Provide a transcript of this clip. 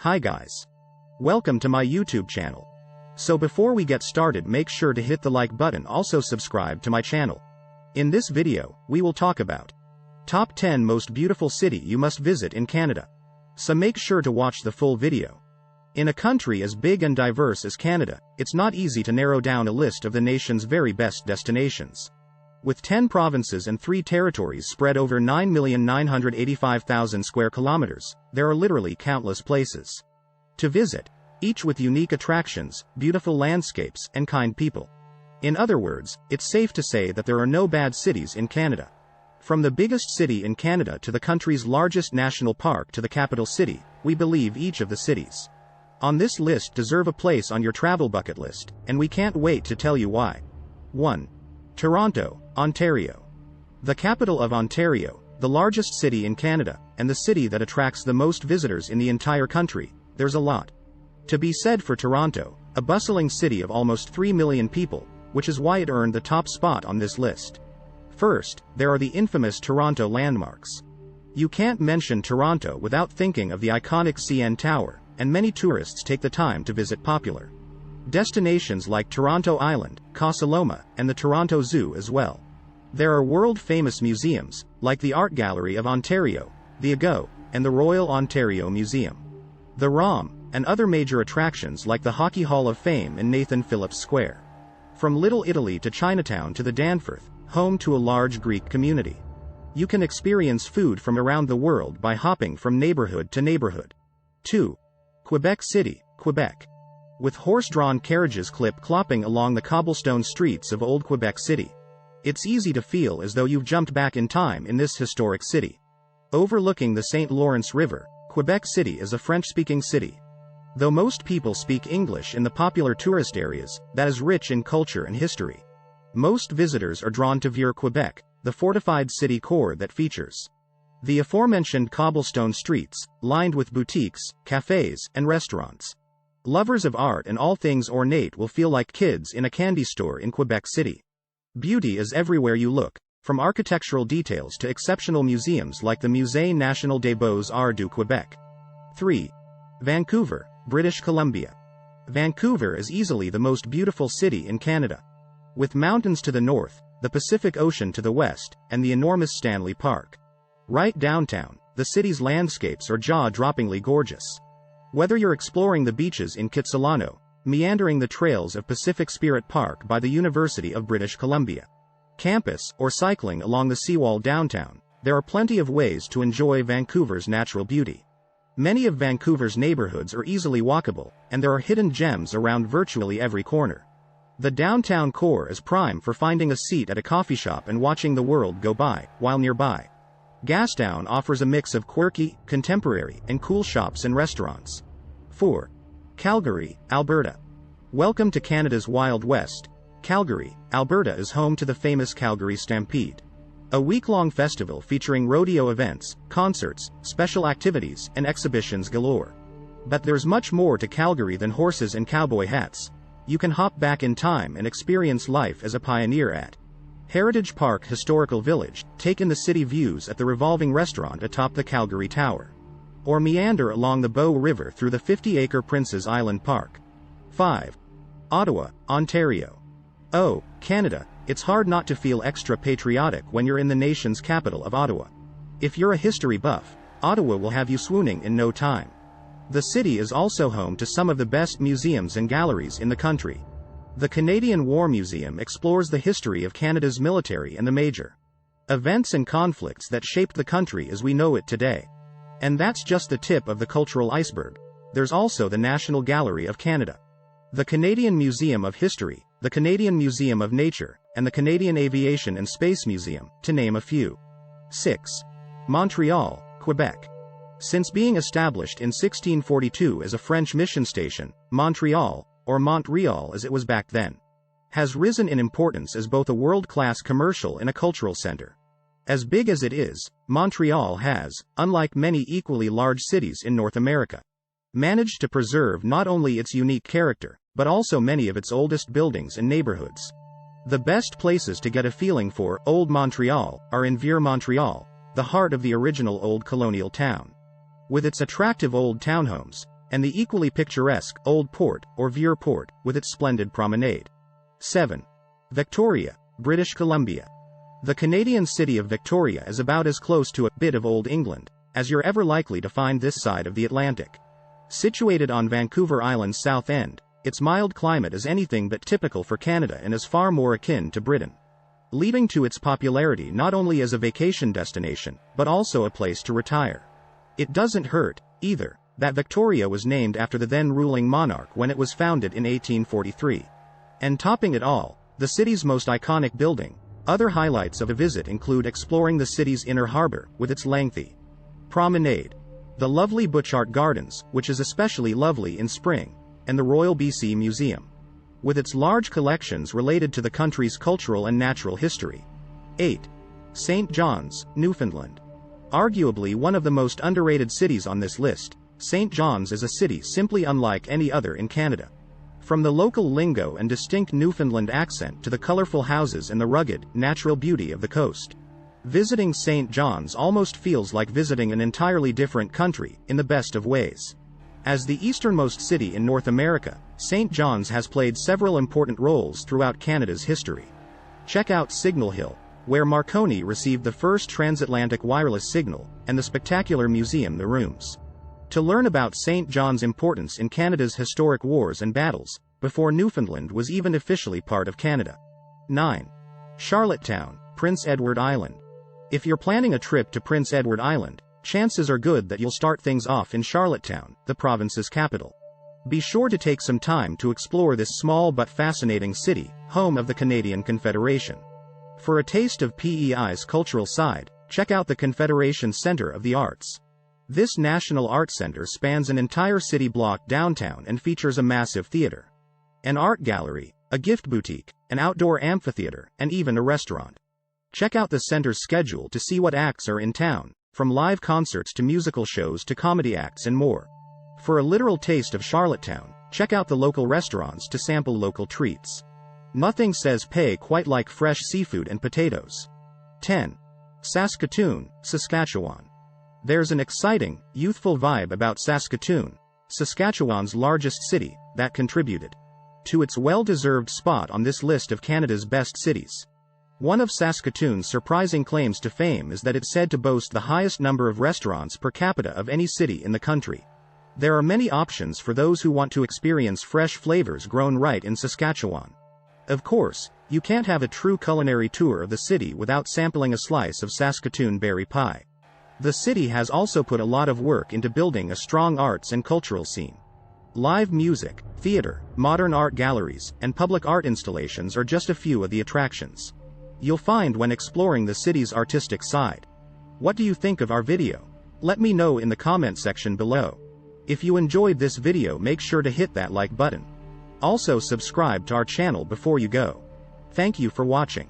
Hi guys. Welcome to my YouTube channel. So before we get started, make sure to hit the like button, also subscribe to my channel. In this video, we will talk about Top 10 Most Beautiful City You Must Visit in Canada. So make sure to watch the full video. In a country as big and diverse as Canada, it's not easy to narrow down a list of the nation's very best destinations. With 10 provinces and 3 territories spread over 9,985,000 square kilometers, there are literally countless places to visit, each with unique attractions, beautiful landscapes, and kind people. In other words, it's safe to say that there are no bad cities in Canada. From the biggest city in Canada to the country's largest national park to the capital city, we believe each of the cities on this list deserve a place on your travel bucket list, and we can't wait to tell you why. 1. Toronto, Ontario. The capital of Ontario, the largest city in Canada, and the city that attracts the most visitors in the entire country, there's a lot to be said for Toronto, a bustling city of almost 3 million people, which is why it earned the top spot on this list. First, there are the infamous Toronto landmarks. You can't mention Toronto without thinking of the iconic CN Tower, and many tourists take the time to visit popular destinations like Toronto Island, Casa Loma, and the Toronto Zoo as well. There are world-famous museums, like the Art Gallery of Ontario, the AGO, and the Royal Ontario Museum, the ROM, and other major attractions like the Hockey Hall of Fame and Nathan Phillips Square. From Little Italy to Chinatown to the Danforth, home to a large Greek community, you can experience food from around the world by hopping from neighborhood to neighborhood. 2. Quebec City, Quebec. With horse-drawn carriages clip-clopping along the cobblestone streets of Old Quebec City, it's easy to feel as though you've jumped back in time in this historic city. Overlooking the St. Lawrence River, Quebec City is a French-speaking city. Though most people speak English in the popular tourist areas, that is rich in culture and history. Most visitors are drawn to Vieux-Quebec, the fortified city core that features the aforementioned cobblestone streets, lined with boutiques, cafes, and restaurants. Lovers of art and all things ornate will feel like kids in a candy store in Quebec City. Beauty is everywhere you look, from architectural details to exceptional museums like the Musée National des Beaux-Arts du Québec. 3. Vancouver, British Columbia. Vancouver is easily the most beautiful city in Canada. With mountains to the north, the Pacific Ocean to the west, and the enormous Stanley Park right downtown, the city's landscapes are jaw-droppingly gorgeous. Whether you're exploring the beaches in Kitsilano, meandering the trails of Pacific Spirit Park by the University of British Columbia campus, or cycling along the seawall downtown, there are plenty of ways to enjoy Vancouver's natural beauty. Many of Vancouver's neighborhoods are easily walkable, and there are hidden gems around virtually every corner. The downtown core is prime for finding a seat at a coffee shop and watching the world go by, while nearby, Gastown offers a mix of quirky, contemporary, and cool shops and restaurants. 4. Calgary, Alberta. Welcome to Canada's Wild West. Calgary, Alberta is home to the famous Calgary Stampede, a week-long festival featuring rodeo events, concerts, special activities, and exhibitions galore. But there's much more to Calgary than horses and cowboy hats. You can hop back in time and experience life as a pioneer at Heritage Park Historical Village, take in the city views at the revolving restaurant atop the Calgary Tower, or meander along the Bow River through the 50-acre Prince's Island Park. 5. Ottawa, Ontario. Oh, Canada, it's hard not to feel extra patriotic when you're in the nation's capital of Ottawa. If you're a history buff, Ottawa will have you swooning in no time. The city is also home to some of the best museums and galleries in the country. The Canadian War Museum explores the history of Canada's military and the major events and conflicts that shaped the country as we know it today. And that's just the tip of the cultural iceberg. There's also the National Gallery of Canada, the Canadian Museum of History, the Canadian Museum of Nature, and the Canadian Aviation and Space Museum, to name a few. 6. Montreal, Quebec. Since being established in 1642 as a French mission station, Montreal, or Montreal as it was back then, has risen in importance as both a world-class commercial and a cultural center. As big as it is, Montreal has, unlike many equally large cities in North America, managed to preserve not only its unique character, but also many of its oldest buildings and neighborhoods. The best places to get a feeling for Old Montreal are in Vieux-Montreal, the heart of the original old colonial town. With its attractive old townhomes, and the equally picturesque Old Port, or Vieux Port, with its splendid promenade. 7. Victoria, British Columbia. The Canadian city of Victoria is about as close to a bit of Old England as you're ever likely to find this side of the Atlantic. Situated on Vancouver Island's south end, its mild climate is anything but typical for Canada and is far more akin to Britain, leading to its popularity not only as a vacation destination, but also a place to retire. It doesn't hurt, either, that Victoria was named after the then ruling monarch when it was founded in 1843. And topping it all, the city's most iconic building. Other highlights of a visit include exploring the city's inner harbor, with its lengthy promenade, the lovely Butchart Gardens, which is especially lovely in spring, and the Royal BC Museum, with its large collections related to the country's cultural and natural history. 8. St. John's, Newfoundland. Arguably one of the most underrated cities on this list, St. John's is a city simply unlike any other in Canada. From the local lingo and distinct Newfoundland accent to the colorful houses and the rugged, natural beauty of the coast, visiting St. John's almost feels like visiting an entirely different country, in the best of ways. As the easternmost city in North America, St. John's has played several important roles throughout Canada's history. Check out Signal Hill, where Marconi received the first transatlantic wireless signal, and the spectacular museum The Rooms, to learn about St. John's importance in Canada's historic wars and battles, before Newfoundland was even officially part of Canada. 9. Charlottetown, Prince Edward Island. If you're planning a trip to Prince Edward Island, chances are good that you'll start things off in Charlottetown, the province's capital. Be sure to take some time to explore this small but fascinating city, home of the Canadian Confederation. For a taste of PEI's cultural side, check out the Confederation Centre of the Arts. This National Arts Center spans an entire city block downtown and features a massive theater, an art gallery, a gift boutique, an outdoor amphitheater, and even a restaurant. Check out the center's schedule to see what acts are in town, from live concerts to musical shows to comedy acts and more. For a literal taste of Charlottetown, check out the local restaurants to sample local treats. Nothing says pay quite like fresh seafood and potatoes. 10. Saskatoon, Saskatchewan. There's an exciting, youthful vibe about Saskatoon, Saskatchewan's largest city, that contributed to its well-deserved spot on this list of Canada's best cities. One of Saskatoon's surprising claims to fame is that it's said to boast the highest number of restaurants per capita of any city in the country. There are many options for those who want to experience fresh flavors grown right in Saskatchewan. Of course, you can't have a true culinary tour of the city without sampling a slice of Saskatoon berry pie. The city has also put a lot of work into building a strong arts and cultural scene. Live music, theater, modern art galleries, and public art installations are just a few of the attractions you'll find when exploring the city's artistic side. What do you think of our video? Let me know in the comment section below. If you enjoyed this video, make sure to hit that like button. Also subscribe to our channel before you go. Thank you for watching.